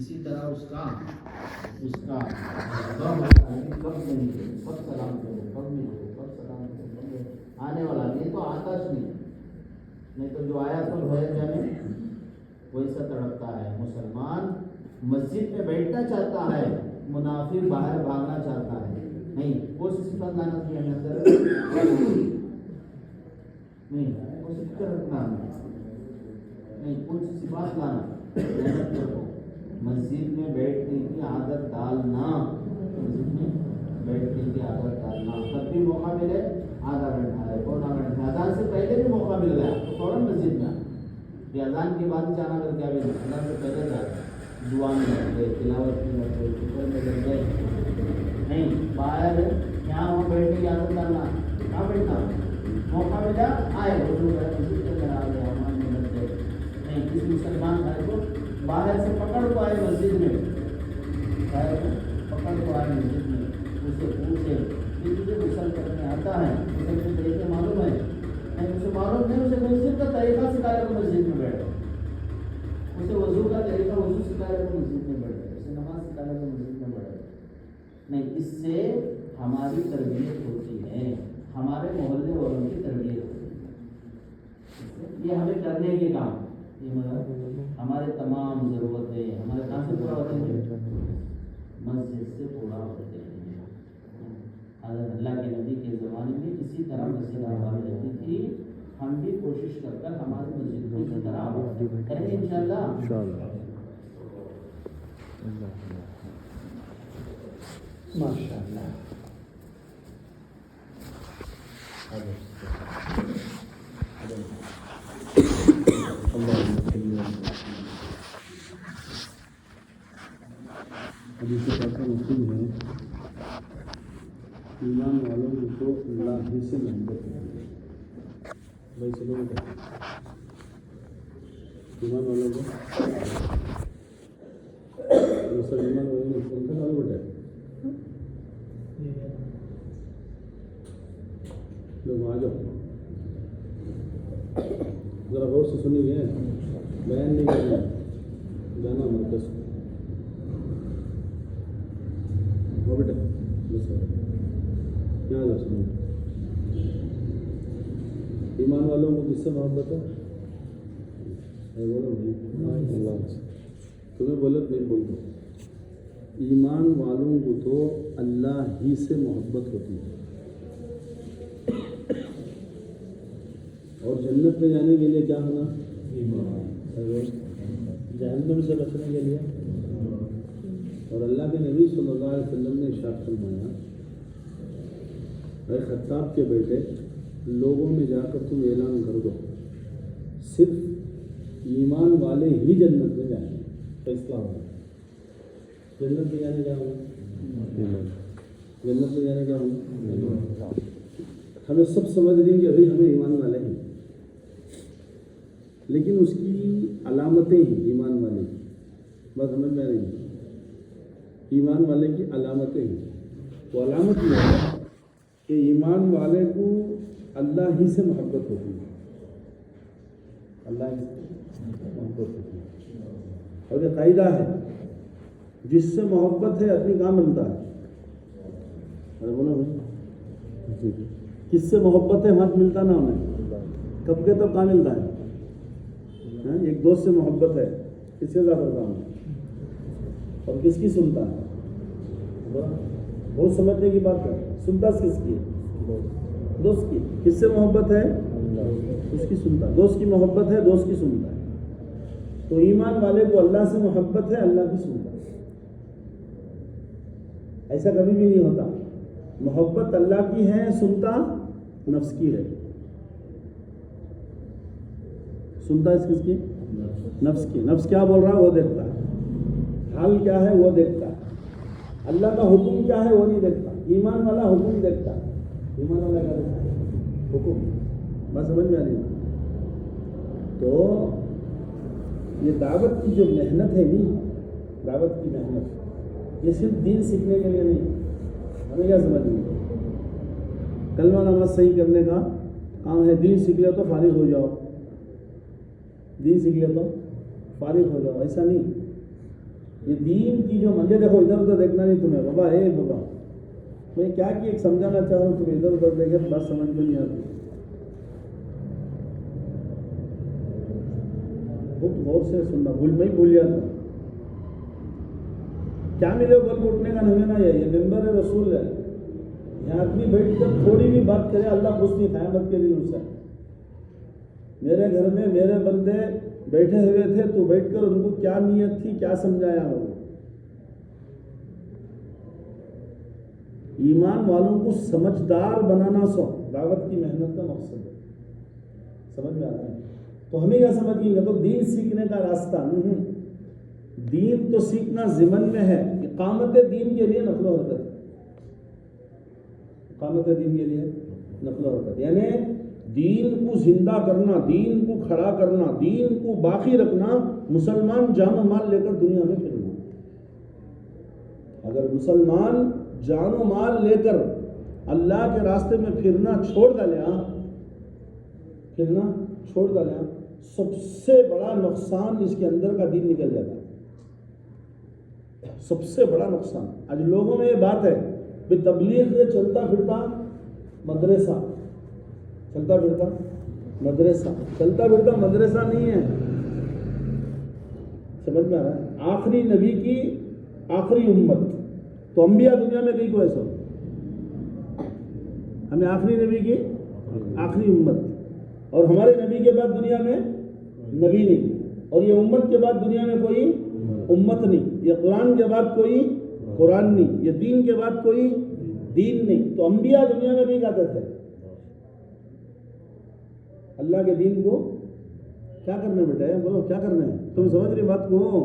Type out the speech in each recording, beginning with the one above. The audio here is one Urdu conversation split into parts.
اسی طرح اس کا کب نہیں کب سلام کرو کب ملو کب سلام کرو کب آنے والا نہیں تو آتا نہیں تو جو آیا تو بھیا میں ویسا تڑپتا ہے. مسلمان مسجد میں بیٹھنا چاہتا ہے, منافق باہر بھاگنا چاہتا ہے. نہیں کون سی صفات لانا چاہیے ہمیں اندر نہیں کون سی فکر رکھنا نہیں کون سی صفات لانا محنت کرو. مسجد میں بیٹھنے کی عادت ڈالنا, مسجد میں بیٹھنے کی عادت ڈالنا. تب بھی موقع ملے آدھا گھنٹہ ہے پونا گھنٹہ, اذان سے پہلے بھی موقع مل گیا تو فوراً مسجد میں یہ اذان کے بعد جانا کر کے ابھی اذان سے پہلے جانا دعا میں لگ گئے, تلاوت میں لگ گئے, فکر میں لگ گئے. نہیں باہر یہاں وہاں بیٹھنے کی عادت ڈالنا, کہاں بیٹھنا موقع ملا آئے مسجد کے اندر آ گیا وہاں میں لگ گئے. نہیں کسی مسلمان بھائی کو باہر سے پکڑ کو آئے مسجد میں, پکڑ کو آئے مسجد میں, اسے پوچھے کہ تجھے غسل کرنے آتا ہے, غسل کے طریقے معلوم ہے, نہیں اسے معلوم نہیں, اسے مسجد کا طریقہ سکھائے کو مسجد میں بیٹھے, اسے وضو کا طریقہ وضو سکھائے کو مسجد میں بیٹھے, اسے نماز سکھائے کو مسجد میں بیٹھے. نہیں اس سے ہماری تربیت ہوتی ہے, ہمارے محلے والوں کی تربیت ہوتی ہے. یہ ہمیں کرنے کے کام, ہمارے تمام ضرورتیں ہمارے کہاں سے پورا ہوتے ہیں, مسجد سے پورا ہوتے ہیں. حضرت اللہ کے نبی کے زمانے میں اسی طرح مسجد آباد رہتی تھی. ہم بھی کوشش کر ہماری مسجد کو اسی طرح آباد کریں گے انشاءاللہ. ماشاءاللہ. حدیث پاک مسلم ہے, ایمان والوں کو اللہ ہی سے محبت ہے. بھائی چلو بیٹا, ایمان والوں کو مسلمان والوں کو فون کر بیٹا لوگ آ جاؤ, ذرا غور سے سنیے, بیان نہیں کرنا, جانا مرکز ہو بیٹا, بس یہاں جا سنو. ایمان والوں کو کس سے محبت ہے؟ بولو بھائی, اللہ سے. تمہیں غلط نہیں بول دو, ایمان والوں کو تو اللہ ہی سے محبت ہوتی ہے. اور جنت میں جانے کے لیے کیا ہونا؟ جہنم سے بچنے کے لیے. اور اللہ کے نبی صلی اللہ علیہ وسلم نے ارشاد فرمایا, اے خطاب کے بیٹے, لوگوں میں جا کر تم اعلان کر دو صرف ایمان والے ہی جنت میں جائیں گے. فیصلہ ہوگا, جنت میں جانے کیا ہوگا, جنت میں جانے کیا ہوگا. ہمیں سب سمجھ رہی کہ ابھی ہمیں ایمان والے ہیں, لیکن اس کی علامتیں ہیں ایمان والے کی, بس سمجھ میں نہیں. ایمان والے کی علامتیں ہیں. وہ علامت یہ ہے کہ ایمان والے کو اللہ ہی سے محبت ہوتی ہے, اللہ ہی سے محبت ہوتی ہے. اور یہ قاعدہ ہے, جس سے محبت ہے آدمی کہاں ملتا ہے؟ ارے بولو بھائی, کس سے محبت ہے وہاں ملتا نا ہمیں, کب کے تب کہاں ملتا ہے؟ ایک دوست سے محبت ہے, کس سے زیادہ کام ہے, اور کس کی سنتا ہے؟ بہت سمجھنے کی بات ہے, سنتا کس کی ہے؟ دوست کی. کس سے محبت ہے؟ اس کی سنتا. دوست کی محبت ہے, دوست کی سنتا ہے. تو ایمان والے کو اللہ سے محبت ہے, اللہ کی سنتا ہے. ایسا کبھی بھی نہیں ہوتا. محبت اللہ کی ہے, سنتا نفس کی ہے. سنتا اس کس کی؟ نفس کی. نفس کیا بول رہا ہے وہ دیکھتا ہے, حال کیا ہے وہ دیکھتا ہے, اللہ کا حکم کیا ہے وہ نہیں دیکھتا. ایمان والا حکم دیکھتا ہے. ایمان والا کیا دیکھتا ہے؟ حکم. بس سمجھ میں آ رہی ہے. تو یہ دعوت کی جو محنت ہے نہیں, دعوت کی محنت, یہ صرف دین سیکھنے کے لیے نہیں. ہمیں کیا سمجھ نہیں, کلمہ نماز صحیح کرنے کا کام ہے. دین سیکھ لیا تو فارغ ہو جاؤ, دین سیکھ لیا تو فارغ ہو جاؤ, ایسا نہیں. یہ دین کی جو مجھے دیکھو ادھر ادھر دیکھنا نہیں تمہیں بابا اے بابا میں کیا کہ ایک سمجھانا چاہ رہا ہوں تمہیں ادھر ادھر دیکھے بات سمجھ میں نہیں آتی بہت غور سے سننا بھول جاتا کیا ملے بل اٹھنے کا نمونہ یہ ممبر رسول ہے یہاں آدمی بیٹھ کر تھوڑی بھی بات کرے اللہ پوچھتی قیامت کے دن اسے میرے گھر میں میرے بندے بیٹھے ہوئے تھے تو بیٹھ کر ان کو کیا نیت تھی کیا سمجھایا ہو ایمان والوں کو سمجھدار بنانا دعوت کی محنت کا مقصد ہے سمجھ میں آ رہا ہے تو ہمیں کیا سمجھ گئے تو دین سیکھنے کا راستہ نہیں دین تو سیکھنا ضمن میں ہے اقامت دین کے لیے نقل و حرکت اقامت دین کے لیے نقل و حرکت یعنی دین کو زندہ کرنا دین کو کھڑا کرنا دین کو باقی رکھنا مسلمان جان و مال لے کر دنیا میں پھرنا اگر مسلمان جان و مال لے کر اللہ کے راستے میں پھرنا چھوڑ ڈالیا سب سے بڑا نقصان اس کے اندر کا دین نکل جاتا ہے سب سے بڑا نقصان آج لوگوں میں یہ بات ہے کہ تبلیغ سے چلتا پھرتا مدرسہ نہیں ہے سمجھ میں آ رہا ہے آخری نبی کی آخری امت تو انبیاء دنیا میں کہیں کو ایسا ہمیں آخری نبی کی آخری امت اور ہمارے نبی کے بعد دنیا میں نبی نہیں اور یہ امت کے بعد دنیا میں کوئی امت نہیں یہ قرآن کے بعد کوئی قرآن نہیں یہ دین کے بعد کوئی دین نہیں تو انبیاء دنیا میں نہیں کہتے تھے اللہ کے دین کو کیا کرنا بیٹا بولو کیا کرنا ہے تم سمجھ رہی بات کو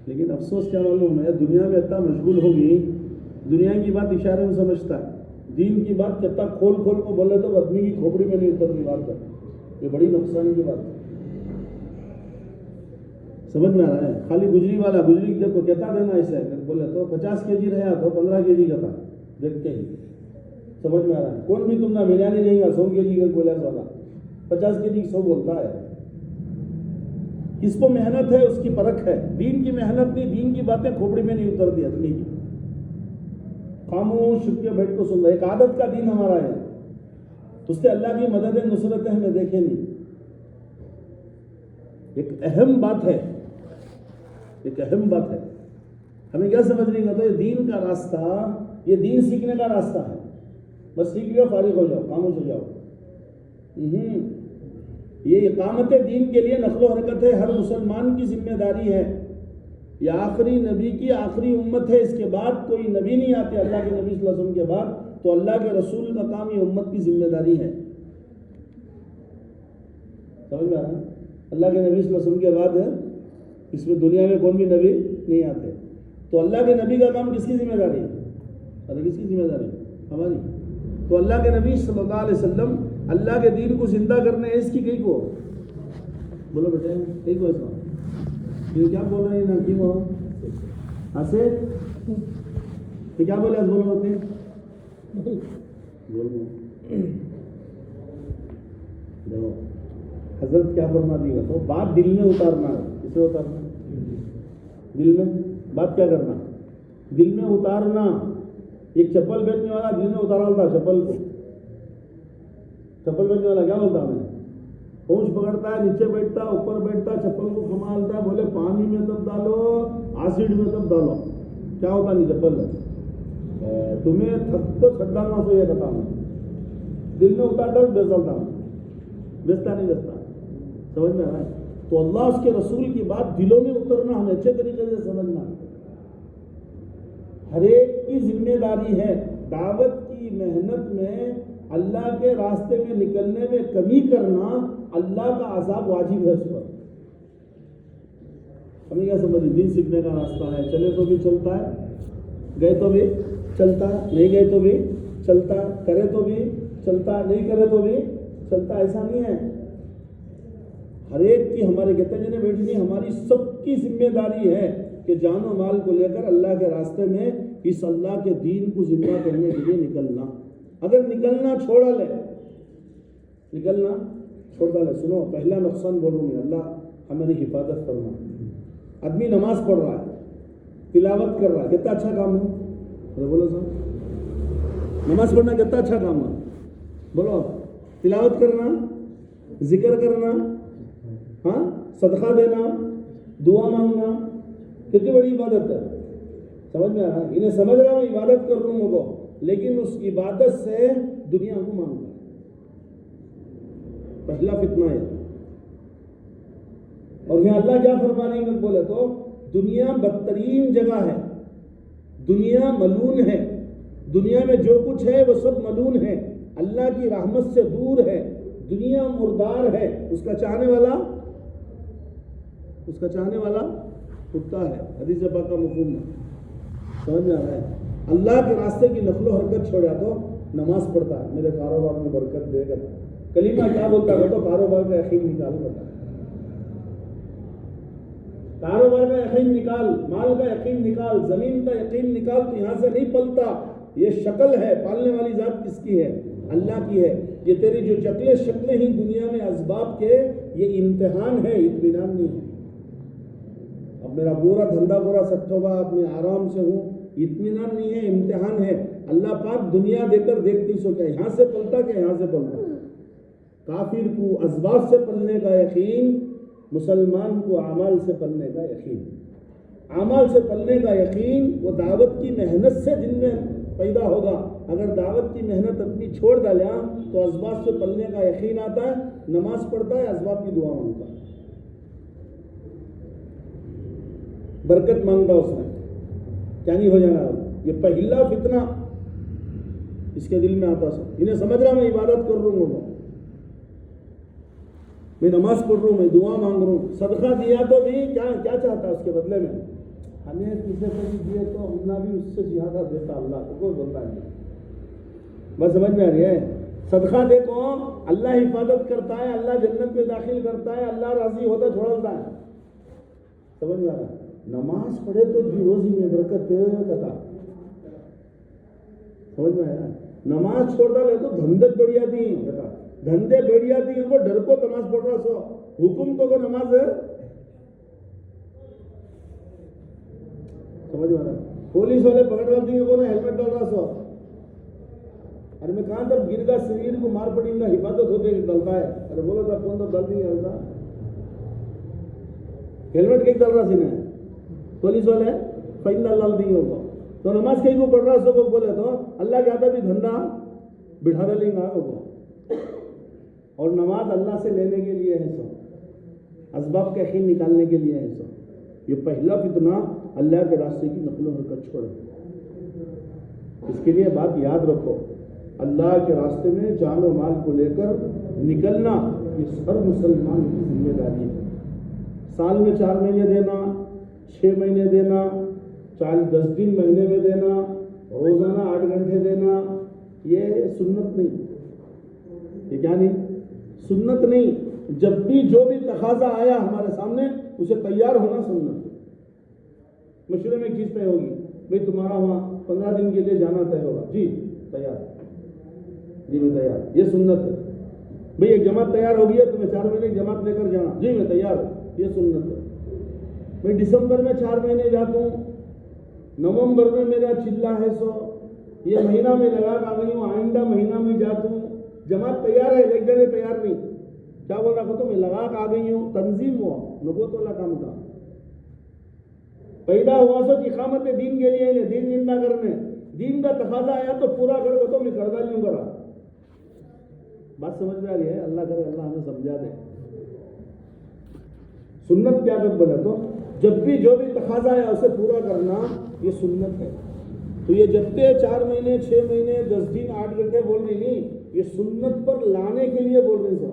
لیکن افسوس کیا معلوم ہے دنیا میں اتنا مشغول ہوگی دنیا کی بات اشارے میں سمجھتا ہے دین کی بات کتنا کھول کو بولے تو آدمی کی کھوپڑی میں نہیں اترتی بات ہے یہ بڑی نقصان کی بات ہے سمجھ میں آ رہا ہے خالی گجری کو کہتا دینا ایسے بولے تو 50 kg رہا تو 15 kg کا تھا دیکھتے ہی سمجھ میں آ رہا ہے کون بھی تم نہ بریانی نہیں گا 100 kg کا بولا والا 50 kg 100 بولتا ہے کس کو محنت ہے اس کی پرکھ ہے دین کی محنت نہیں دین کی باتیں کھوپڑی میں نہیں اترتی آدمی کی خاموش چھپ کے بیٹھ کو سن رہا ایک عادت کا دین ہمارا ہے اس سے اللہ کی مدد نصرتیں ہمیں دیکھیں نہیں ایک اہم بات ہے ہمیں کیا سمجھ رہی گا تو یہ دین کا راستہ یہ دین سیکھنے کا راستہ ہے بس سیکھ لو فارغ ہو جاؤ خاموش ہو جاؤ یہ اقامت دین کے لیے نقل و حرکت ہے ہر مسلمان کی ذمہ داری ہے یہ آخری نبی کی آخری امت ہے اس کے بعد کوئی نبی نہیں آتے اللہ کے نبی صلی اللہ علیہ وسلم کے بعد تو اللہ کے رسول کا کام یہ امت کی ذمہ داری ہے سمجھ میں آ رہا اللہ کے نبی صلی اللہ علیہ وسلم کے بعد اس میں دنیا میں کون بھی نبی نہیں آتے تو اللہ کے نبی کا کام کس کی ذمہ داری ہے کس کی ذمہ داری ہماری تو اللہ کے نبی صلی اللہ علیہ وسلم اللہ کے دین کو زندہ کرنے اس کی کئی کو بولو بیٹے کئی کو ایسا یہ کیا بول رہے ہیں نا کیوں ہو ایسے یہ کیا بولے بولو ہوتے بولو دیکھو حضرت کیا فرما دی گا تو بات دل میں اتارنا ہے کسے اتارنا دل میں بات کیا کرنا دل میں اتارنا ایک چپل بیچنے والا دل میں اتارا تھا چپل بیچنے والا کیا بولتا ہمیں پونچھ پکڑتا ہے نیچے بیٹھتا اوپر بیٹھتا چپل کو کھمالتا ہے بولے پانی میں تب ڈالو ایسڈ میں تب ڈالو کیا ہوتا نہیں چپل تمہیں تھک تو چھٹ ڈالنا سو یہ کہتا ہوں دل میں اتار ڈال بیچتا ہوں بیچتا نہیں بیچتا سمجھ میں آ رہا ہے تو اللہ اس کے رسول کی بات دلوں میں اترنا ہمیں اچھے طریقے سے سمجھنا ہر ایک کی ذمہ داری ہے دعوت کی محنت میں اللہ کے راستے میں نکلنے میں کمی کرنا اللہ کا عذاب واجب ہے اس پر ہمیں کیا سمجھیں دین سیکھنے کا راستہ ہے چلے تو بھی چلتا ہے گئے تو بھی چلتا ہے نہیں گئے تو بھی چلتا ہے کرے تو بھی چلتا ہے نہیں کرے تو بھی چلتا ایسا نہیں ہے ہر ایک کی ہمارے کہتے ہیں جنہیں بیٹھنی ہماری سب کی ذمہ داری ہے کہ جان و مال کو لے کر اللہ کے راستے میں اس اللہ کے دین کو زندہ کرنے کے لیے نکلنا اگر نکلنا چھوڑا لے سنو پہلا نقصان بولوں گی اللہ ہماری حفاظت کرنا آدمی نماز پڑھ رہا ہے، تلاوت کر رہا ہے، کتنا اچھا کام ہے؟ بولو سر، نماز پڑھنا کتنا اچھا کام ہے؟ بولو، تلاوت کرنا، ذکر کرنا، ہاں، صدقہ دینا، دعا مانگنا، کتنی بڑی عبادت ہے. سمجھ میں آ رہا ہے؟ انہیں سمجھ رہا ہوں عبادت کر رہا ہوں کو، لیکن اس عبادت سے دنیا کو مانگنا. پہلا فتنہ ہے. اور یہاں اللہ کیا فرما رہے ہیں بولے تو دنیا بدترین جگہ ہے، دنیا ملعون ہے، دنیا میں جو کچھ ہے وہ سب ملعون ہے، اللہ کی رحمت سے دور ہے، دنیا مردار ہے، اس کا چاہنے والا کتا ہے. حدیث پاک کا مفہوم ہے. سمجھ میں آ رہا ہے؟ اللہ کے راستے کی نقل و حرکت چھوڑا تو نماز پڑھتا ہے، میرے کاروبار میں برکت دے گا. کلمہ کیا بولتا ہے تو کاروبار کا یقین نکال بتا، کاروبار کا یقین نکال، مال کا یقین نکال، زمین کا یقین نکال، تو یہاں سے نہیں پلتا. یہ شکل ہے، پالنے والی ذات کس کی ہے؟ اللہ کی ہے. یہ تیری جو شکلیں ہی دنیا میں اسباب کے، یہ امتحان ہے، اطمینان نہیں ہے. اب میرا پورا دھندا پورا سیٹ ہوگا، اپنے آرام سے ہوں، اطمینان نہیں ہے، امتحان ہے. اللہ پاک دنیا دے کر دیکھتی سو کیا یہاں سے پلتا کیا یہاں سے پلتا. کافر کو اسباب سے پلنے کا یقین، مسلمان کو اعمال سے پلنے کا یقین. اعمال سے پلنے کا یقین وہ دعوت کی محنت سے جن میں پیدا ہوگا. اگر دعوت کی محنت اپنی چھوڑ ڈالا تو اسباب سے پلنے کا یقین آتا ہے، نماز پڑھتا ہے، اسباب کی دعا مانگتا ہے، برکت مانگتا اس میں، کیا نہیں ہو جانا. یہ پہلا فتنہ اس کے دل میں آتا سا. انہیں سمجھ رہا میں عبادت کر رہا ہوں، میں نماز پڑھ رہا ہوں، میں دعا مانگ رہا ہوں. صدقہ دیا تو بھی کیا چاہتا اس کے بدلے میں؟ ہمیں کسی کو بھی دیے تو ہم بھی اس سے زیادہ دیتا اللہ کو. کوئی بولتا نہیں. بس سمجھ میں آ رہی ہے؟ صدقہ دیکھو، اللہ حفاظت کرتا ہے، اللہ جنت میں داخل کرتا ہے، اللہ راضی ہوتا چھوڑتا ہے. سمجھ میں آ رہا ہے؟ نماز پڑھے تو روزی میں برکت کرتا. سمجھ میں آیا؟ نماز چھوڑتا لے تو دھندے بڑھیا تھی کہتا، دھندے بڑھیا تھی وہ ڈر کو نماز پڑھ رہا سو، حکم کو نماز ہے. سمجھ میں آ رہا ہے؟ پولیس والے پکڑ ڈالتی ہیں کو ہیلمٹ ڈال رہا سو. ارے میں کہاں تک گر گا شریر کو مار پڑیں گا، حفاظت ہوتے ڈلتا ہے. ارے بولو تھا کون تو ڈالتی ہے ہیلمٹ کہیں ڈال رہا سی نے پولیس والے فائن ڈال دی ہوگا. تو نماز کہیں کو پڑھ رہا سو کو بولے تو اللہ کے آتا بھی دھندا بٹھا ڈالیں گا ہوگا. اور نماز اللہ سے لینے کے لیے ہے سو، اسباب کا یقین نکالنے کے لیے ہے سو. یہ پہلا فتنہ اللہ کے راستے کی نقل و حرکت چھوڑے. اس کے لیے بات یاد رکھو، اللہ کے راستے میں جان و مال کو لے کر نکلنا یہ ہر مسلمان کی ذمہ داری ہے. سال میں 4 مہینے دینا، 6 مہینے دینا، 10 دن مہینے میں دینا، روزانہ 8 گھنٹے دینا، یہ سنت نہیں. یہ کیا نہیں؟ سنت نہیں. جب بھی جو بھی تقاضا آیا ہمارے سامنے اسے تیار ہونا سنت. مشورے میں ایک چیز طے ہوگی، بھائی تمہارا وہاں 15 دن کے لیے جانا طے ہوگا، جی تیار، جی میں تیار، یہ سنت ہے. بھائی ایک جماعت تیار ہو گئی ہے تمہیں 4 مہینے جماعت لے کر جانا، جی میں تیار، یہ سنت ہے. میں دسمبر میں 4 مہینے جاتا ہوں، نومبر میں میرا چلا ہے سو، یہ مہینہ میں لگا آ گئی ہوں، آئندہ مہینہ میں جاتا ہوں، جماعت تیار ہے، ایک جگہ تیار نہیں. کیا بول رہا تھا؟ میں لگا آ گئی ہوں، تنظیم ہوا، نبوت والا کام تھا. پیدا ہوا سو اقامت دین کے لیے، دین زندہ کرنے، دین کا تقاضا آیا تو پورا کر کو تو میں کردہ نہیں کرا. بات سمجھ میں آ رہی ہے؟ اللہ کرے اللہ ہمیں سمجھا دے. سنت کیا کر بولے تو جب بھی جو بھی تقاضا ہے اسے پورا کرنا یہ سنت ہے. تو یہ جب تے 4 مہینے 6 مہینے 10 دن 8 گھنٹے بول رہی نہیں، یہ سنت پر لانے کے لیے بول رہے سو.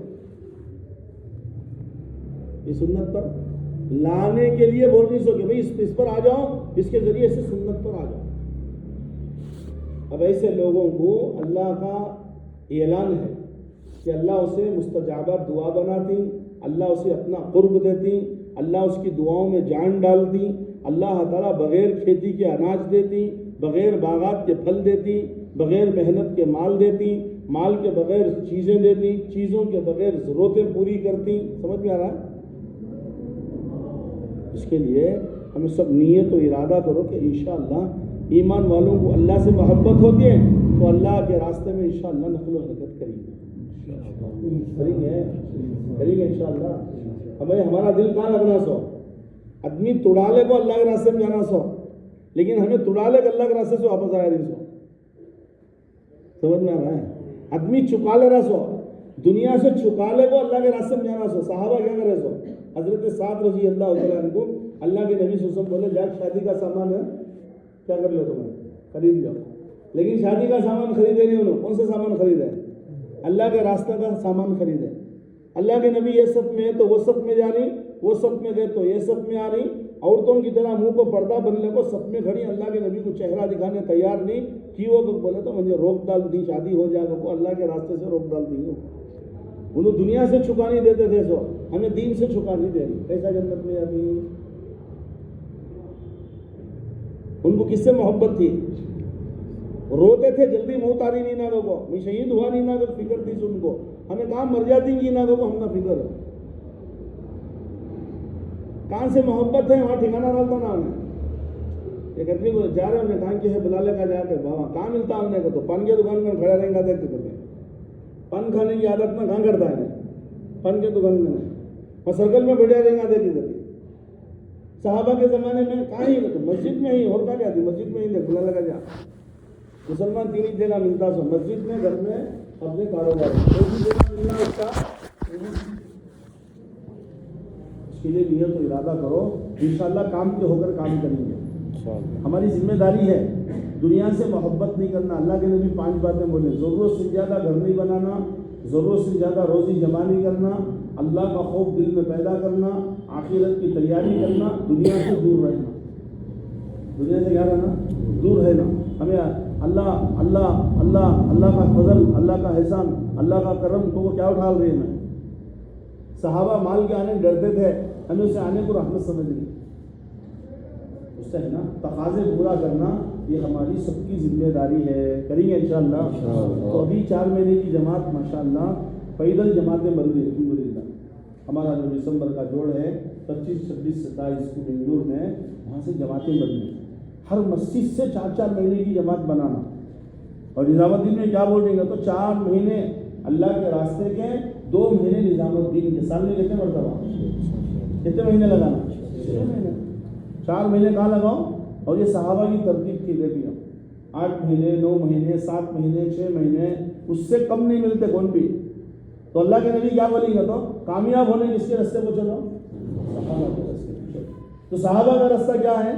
یہ سنت پر لانے کے لیے بول رہی سو کہ بھائی اس پر آ جاؤ، اس کے ذریعے سے سنت پر آ جاؤ. اب ایسے لوگوں کو اللہ کا اعلان ہے کہ اللہ اسے مستجابہ دعا بناتی، اللہ اسے اپنا قرب دیتی، اللہ اس کی دعاؤں میں جان ڈالتی، اللہ تعالیٰ بغیر کھیتی کے اناج دیتی، بغیر باغات کے پھل دیتی، بغیر محنت کے مال دیتی، مال کے بغیر چیزیں دیتی، چیزوں کے بغیر ضرورتیں پوری کرتی. سمجھ میں آ رہا ہے؟ اس کے لیے ہمیں سب نیت و ارادہ کرو کہ انشاءاللہ ایمان والوں کو اللہ سے محبت ہوتی ہے تو اللہ کے راستے میں انشاءاللہ نقل و حرکت کریں گے انشاءاللہ. ہمیں ہمارا دل کہاں لگنا سو آدمی توڑالے کو اللہ کے راستے میں جانا سو, لیکن ہمیں توڑالے کو اللہ کے راستے سے واپس آیا نہیں سو. سمجھ میں آ رہا ہے؟ آدمی چکا لے رہا سو, دنیا سے چکا لے کو اللہ کے راستے میں جانا سو. صحابہ کیا کرے سو, حضرت سعد رضی اللہ تعالیٰ عنہ کو اللہ کے نبی صلی اللہ علیہ وسلم بولے جا شادی کا سامان ہے کیا کر لو تمہیں خرید لو, لیکن شادی کا سامان خریدے نہیں انہوں. کون سا سامان خریدے؟ اللہ کے راستہ کا سامان خریدے. اللہ کے نبی یہ سب میں ہے تو وہ سب میں جانی, وہ سب میں گئے تو یہ سب میں آ رہی. عورتوں کی طرح منہ کو پردہ بننے کو سب میں کھڑی, اللہ کے نبی کو چہرہ دکھانے تیار نہیں کی. وہ بولے تو مجھے روک ڈال دی, شادی ہو جائے گا, اللہ کے راستے سے روک ڈال دی. انہوں دنیا سے چھکا نہیں دیتے تھے, سو ہمیں دین سے چھکا نہیں دے رہی. کیسا جنت میں ابھی ان کو کس سے محبت تھی؟ روتے تھے جلدی موت آ رہی نہیں نہ کو, میں شہید ہوا نہیں نہ فکر تھی ان کو. ہمیں کہاں مر جاتی کی نہ کو ہم نہ فکر. کہاں سے محبت ہے وہاں ٹھکانا ڈالتا نا ہمیں. ایک آدمی کو جا رہے ہم نے کہا کہ ہے بلا لے کا جا کے بابا کہاں ملتا ہم نے کو, تو پن کے دکان میں کھڑا رہیں گا دیکھتے کرتے. پن کھانے کی عادت میں کہاں کرتا ہے پن کے دکان میں نہیں, اور سرکل میں بیٹھے رہیں گا دیکھتے کرتے. صحابہ کے زمانے میں کہاں ہی مسجد میں ہی, اور کہاں جاتی مسجد میں ہی دیکھ بلا لگا جا. مسلمان تین ہی جگہ ملتا سو, مسجد میں, گھر میں, اپنے کاروبار میں, ایک ہی جگہ ملنا اس کا. اس کے لیے نیت و ارادہ کرو, انشاءاللہ کام کے ہو کر کام کریں گے. ہماری ذمہ داری ہے دنیا سے محبت نہیں کرنا. اللہ کے نبی 5 باتیں بولے, ضرورت سے زیادہ گھر نہیں بنانا, ضرورت سے زیادہ روزی جمع نہیں کرنا, اللہ کا خوف دل میں پیدا کرنا, آخرت کی تیاری کرنا, دنیا سے دور رہنا. دنیا سے کیا رہنا؟ دور رہنا. ہمیں اللہ اللہ اللہ اللہ کا فضل, اللہ کا احسان, اللہ کا کرم کو وہ کیا اٹھا رہے ہیں. صحابہ مال کے آنے ڈرتے تھے, ہمیں اسے آنے کو رحمت سمجھ لی. اس سے ہے نا تقاضے پورا کرنا یہ ہماری سب کی ذمہ داری ہے. کریں گے انشاءاللہ. تو ابھی 4 مہینے کی جماعت ماشاءاللہ پیدل جماعتیں بن رہی ہیں الحمدللہ. ہمارا جو دسمبر کا جوڑ ہے 25, 26, 27 کو بنگلور میں, وہاں سے جماعتیں بن رہی ہیں. ہر مسجد سے 4 مہینے کی جماعت بنانا. اور نظام الدین میں کیا بول رہے ہیں تو 4 مہینے اللہ کے راستے کے, 2 مہینے نظام الدین کے. سال میں کتنے مرتبہ, کتنے مہینے لگانا؟ 6 مہینے. 4 مہینے کہاں لگاؤ. اور یہ صحابہ کی ترتیب کی دیکھیے, 8 مہینے, 9 مہینے, 7 مہینے, 6 مہینے, اس سے کم نہیں ملتے کون بھی. تو اللہ کے نبی کیا بولیں گے تو کامیاب ہونے کس کے راستے کو چلو, صحابہ کے راستے کو چلو. تو صحابہ کا راستہ کیا ہے؟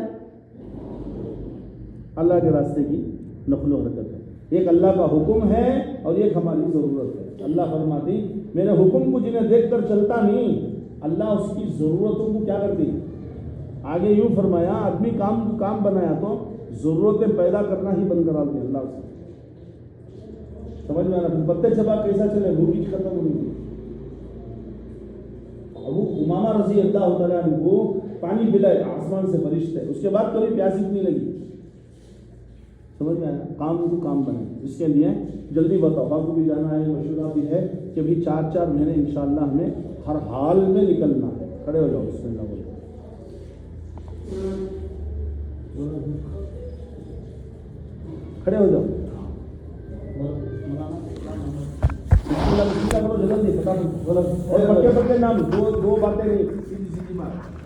اللہ کے راستے کی نقل و حرکت ہے. ایک اللہ کا حکم ہے اور ایک ہماری ضرورت ہے. اللہ فرماتی میرے حکم کو جنہیں دیکھ کر چلتا نہیں, اللہ اس کی ضرورتوں کو کیا کرتی. آگے یوں فرمایا آدمی کام بنایا تو ضرورتیں پیدا کرنا ہی بند کرا دیا اللہ سے. سمجھ میں آ رہا؟ پتے چبا کیسا چلے, بھوک ختم ہو گئی. ابو امامہ رضی اللہ تعالیٰ عنہ کو پانی پلائے آسمان سے فرشتے, اس کے بعد کبھی پیاس اتنی لگی. سمجھ میں آیا؟ کام کو کام بنے. اس کے لیے جلدی بتاؤ, آپ کو بھی جانا ہے, مشورہ بھی ہے کہ بھی 4 مہینے انشاءاللہ ہمیں ہر حال میں نکلنا ہے. کھڑے ہو جاؤ, بسم اللہ بولو. کھڑے ہو جاؤ, جلدی پکڑ نام 2 باتیں نہیں, سیدھی بات.